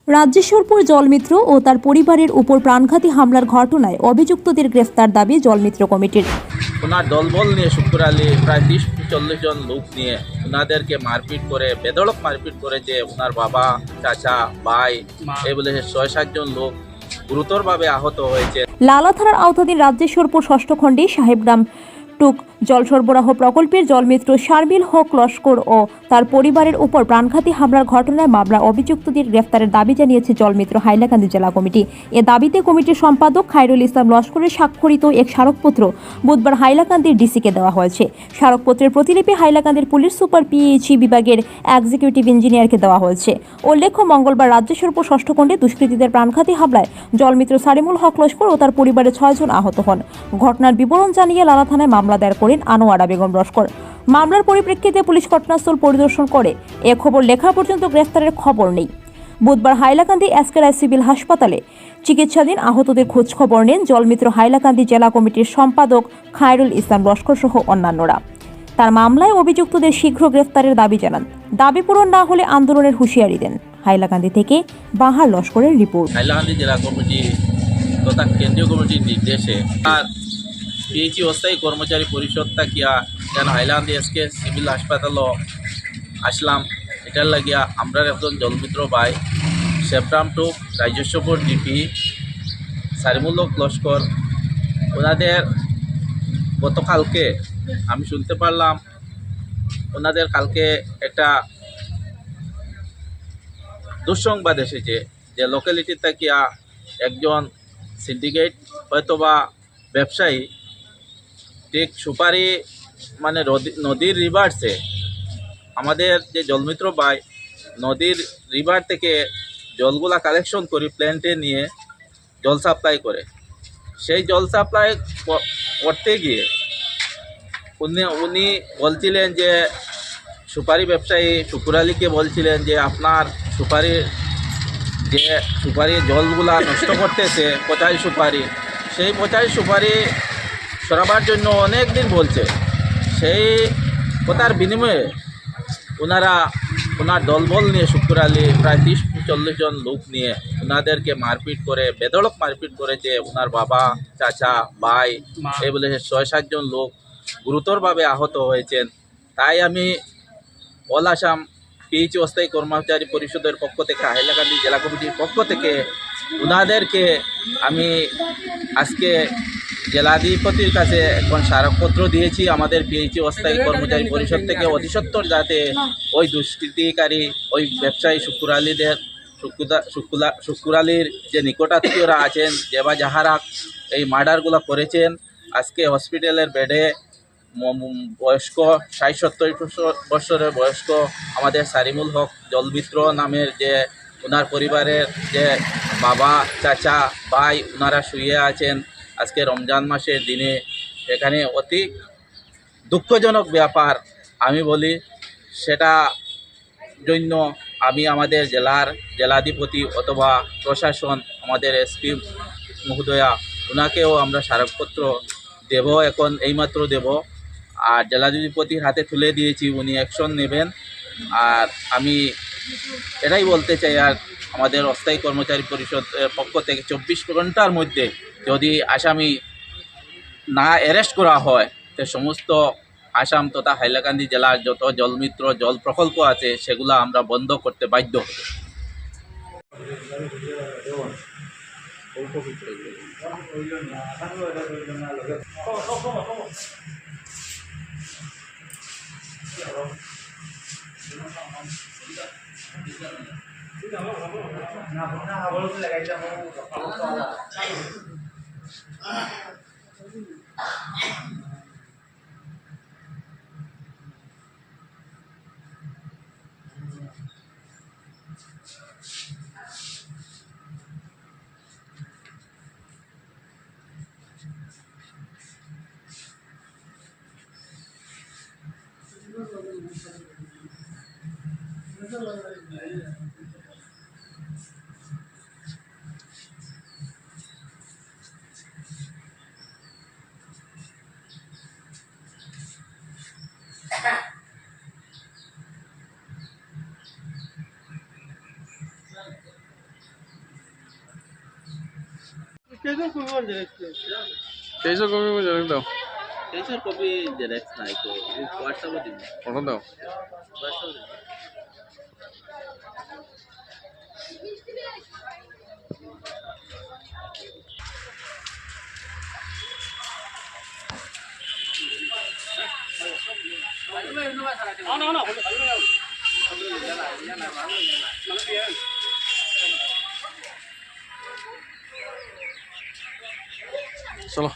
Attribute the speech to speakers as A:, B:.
A: রাজ্যেশ্বরপুর জলমিত্র ও তার পরিবারের উপর প্রাণঘাতী হামলার ঘটনায় অভিযুক্তদের গ্রেফতার দাবি জলমিত্র কমিটির।
B: ওনার দলবল নিয়ে শুক্র আলী প্রায় 30-40 জন লোক নিয়ে ওনাদেরকে মারপিট করে বেধড়ক মারপিট করেছে। ওনার বাবা, চাচা, ভাই এই বলে 6-7 জন লোক গুরুতরভাবে আহত হয়েছে।
A: লালা থানার আওতাধীন রাজ্যেশ্বরপুর ষষ্ঠ খণ্ডে সাহেবগ্রাম টুক জল সরবরাহ প্রকল্পের জলমিত্র শারমিল হক লস্কর ও তার পরিবারের উপর প্রাণঘাতী হামলার ঘটনায় মামলা অভিযুক্তদের গ্রেফতারের দাবি জানিয়েছে জলমিত্র হাইলাকান্দি জেলা কমিটি। এ দাবিতে কমিটির সম্পাদক খায়রুল ইসলাম লস্করের স্বাক্ষরিত এক স্মারকপত্র বুধবার হাইলাকান্দির ডিসিকে দেওয়া হয়েছে। স্মারকপত্রের প্রতিলিপি হাইলাকান্দির পুলিশ সুপার পিএইচই বিভাগের এক্সিকিউটিভ ইঞ্জিনিয়ারকে দেওয়া হয়েছে। উল্লেখ্য, মঙ্গলবার রাজ্যেশ্বরপুর ষষ্ঠ খণ্ডে দুষ্কৃতীদের প্রাণঘাতী হামলায় জলমিত্র শারমিল হক লস্কর ও তার পরিবারের 6 জন আহত হন। ঘটনার বিবরণ জানিয়ে লালা থানায় মামলা দায়ের করেন আনোয়ারা বেগম লস্কর। মামলার পরিপ্রেক্ষিতে পুলিশ ঘটনাস্থল পরিদর্শন করে এ খবর লেখা পর্যন্ত গ্রেফতারের খবর নেই। বুধবার হাইলাকান্দি এসকেরাই সিভিল হাসপাতালে চিকিৎসাধীন আহতদের খোঁজ খবর নেন জলমিত্র হাইলাকান্দি জেলা কমিটির সম্পাদক খায়রুল ইসলাম লস্কর সহ অন্যান্যরা। তার মামলায় অভিযুক্তদের শীঘ্র গ্রেফতারের দাবি জানান। দাবি পূরণ না হলে আন্দোলনের হুঁশিয়ারি দেন। হাইলাকান্দি থেকে বাহার লস্করের রিপোর্ট।
B: হাইলাকান্দি জেলা কমিটি তথা কেন্দ্রীয় কমিটির নির্দেশে আর পিএইচই অস্থায়ী কর্মচারী পরিষদ থাকিয়া যেন হাইলাকান্দি এসকে সিভিল হাসপাতালও আসলাম। এটার লাগিয়া আমরা একজন জলমিত্র ভাই শেবরাম টুক রাজ্যেশ্বরপুর ডিপি শারমিল হক লস্কর ওনাদের গতকালকে আমি শুনতে পারলাম ওনাদের কালকে একটা দুঃসংবাদ এসেছে যে লোকালিটি থাকিয়া একজন সিন্ডিকেট হয়তোবা ব্যবসায়ী ঠিক সুপারি মানে নদীর রিভার্সে আমাদের যে জলমিত্র ভাই নদীর রিভার থেকে জলগুলা কালেকশন করে প্ল্যান্টে নিয়ে জল সাপ্লাই করে। সেই জল সাপ্লাই করতে গিয়ে উনি বলছিলেন যে সুপারি ব্যবসায়ী শুকুর আলীকে বলছিলেন যে আপনার সুপারি জলগুলা নষ্ট করতেছে পচাই সুপারি, সেই পচাই সুপারি সরাবার জন্য অনেক দিন বলছে। সেই কথার বিনিময়ে ওনার দলবল নিয়ে শুকুর আলী প্রায় 30-40 জন লোক নিয়ে ওনাদেরকে মারপিট করে বেধড়ক মারপিট করেছে। ওনার বাবা, চাচা, ভাই এই বলে 6-7 জন লোক গুরুতরভাবে আহত হয়েছেন। তাই আমি অল আসাম পিএইচই অস্থায়ী কর্মচারী পরিষদের পক্ষ থেকে হাইলাকান্দি জেলা কমিটির পক্ষ থেকে ওনাদেরকে আমি আজকে জেলাধিপতির কাছে এখন স্মারকপত্র দিয়েছি। আমাদের পিএইচই অস্থায়ী কর্মচারী পরিষদ থেকে অতি সত্বর যাতে ওই দুষ্কৃতিকারী ওই ব্যবসায়ী শুকুর আলীর যে নিকটাত্মীয়রা আছেন যে বা যাহারা এই মার্ডারগুলো করেছেন আজকে হসপিটালের বেডে বয়স্ক 60-70 বছরের বয়স্ক আমাদের শারমিল হক জলমিত্র নামের যে ওনার পরিবারের যে বাবা, চাচা, ভাই ওনারা শুয়ে আছেন আজকে রমজান মাসের দিনে। এখানে অতি দুঃখজনক ব্যাপার আমি বলি। সেটা জন্য আমি আমাদের জেলাধিপতি অথবা প্রশাসন আমাদের এসপি মহোদয়া ওনাকেও আমরা স্মারকপত্র দেব, এখন এইমাত্র দেব। আর জেলাধিপতির হাতে তুলে দিয়েছি, উনি অ্যাকশন নেবেন। আর আমি এটাই বলতে চাই, আর আমাদের অস্থায়ী কর্মচারী পরিষদের পক্ষ থেকে 24 ঘন্টার মধ্যে যদি আসামি না অ্যারেস্ট করা হয় তো সমস্ত আসাম তথা হাইলাকান্দি জেলার যত জলমিত্র জল প্রকল্প আছে সেগুলো আমরা বন্ধ করতে বাধ্য হব।
C: তেইশশো কপি জেরক্স দাও,
B: कैसर कॉपी जेरेक्स নাই তো হোয়াটসঅ্যাপে দিন
C: ফটো দাও।
B: হোয়াটসঅ্যাপে
C: চলো।